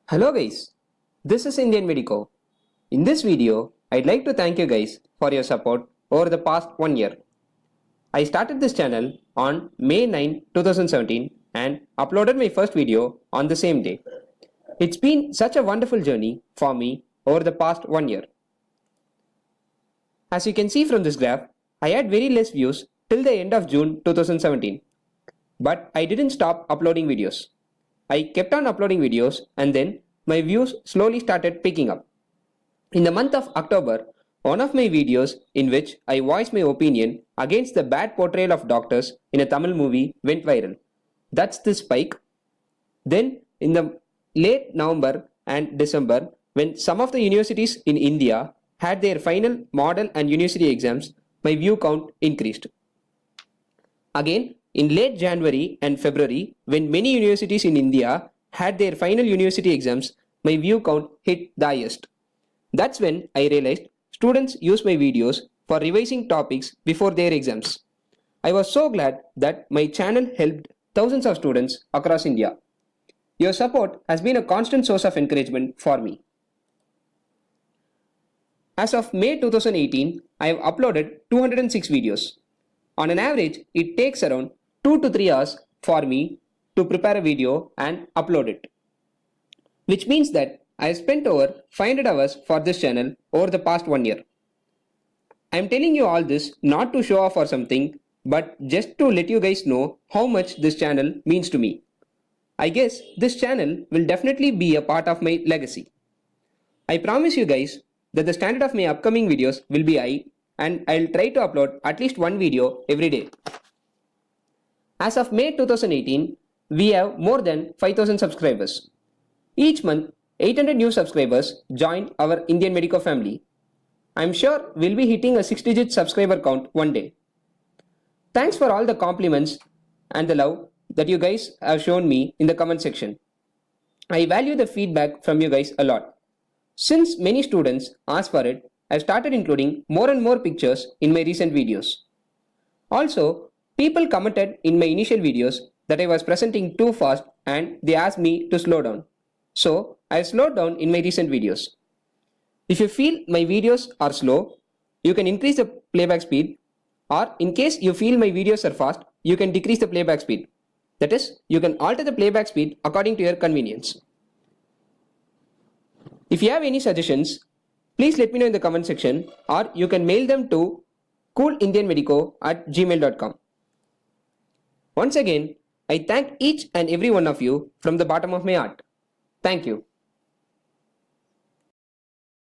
Hello guys, this is Indian Medico. In this video, I'd like to thank you guys for your support over the past 1 year. I started this channel on May 9, 2017 and uploaded my first video on the same day. It's been such a wonderful journey for me over the past 1 year. As you can see from this graph, I had very less views till the end of June 2017. But I didn't stop uploading videos. I kept on uploading videos and then my views slowly started picking up. In the month of October, one of my videos in which I voiced my opinion against the bad portrayal of doctors in a Tamil movie went viral. That's the spike. Then in the late November and December, when some of the universities in India had their final model and university exams, my view count increased. Again, in late January and February, when many universities in India had their final university exams, my view count hit the highest. That's when I realized students use my videos for revising topics before their exams. I was so glad that my channel helped thousands of students across India. Your support has been a constant source of encouragement for me. As of May 2018, I have uploaded 206 videos. On an average, it takes around 2 to 3 hours for me to prepare a video and upload it. Which means that I have spent over 500 hours for this channel over the past 1 year. I am telling you all this not to show off or something, but just to let you guys know how much this channel means to me. I guess this channel will definitely be a part of my legacy. I promise you guys that the standard of my upcoming videos will be high and I'll try to upload at least one video every day. As of May 2018, we have more than 5,000 subscribers. Each month, 800 new subscribers join our Indian Medico family. I'm sure we'll be hitting a 6-digit subscriber count one day. Thanks for all the compliments and the love that you guys have shown me in the comment section. I value the feedback from you guys a lot. Since many students asked for it, I've started including more and more pictures in my recent videos. Also, people commented in my initial videos that I was presenting too fast and they asked me to slow down. So, I slowed down in my recent videos. If you feel my videos are slow, you can increase the playback speed, or in case you feel my videos are fast, you can decrease the playback speed. That is, you can alter the playback speed according to your convenience. If you have any suggestions, please let me know in the comment section, or you can mail them to coolindianmedico@gmail.com. Once again, I thank each and every one of you from the bottom of my heart. Thank you.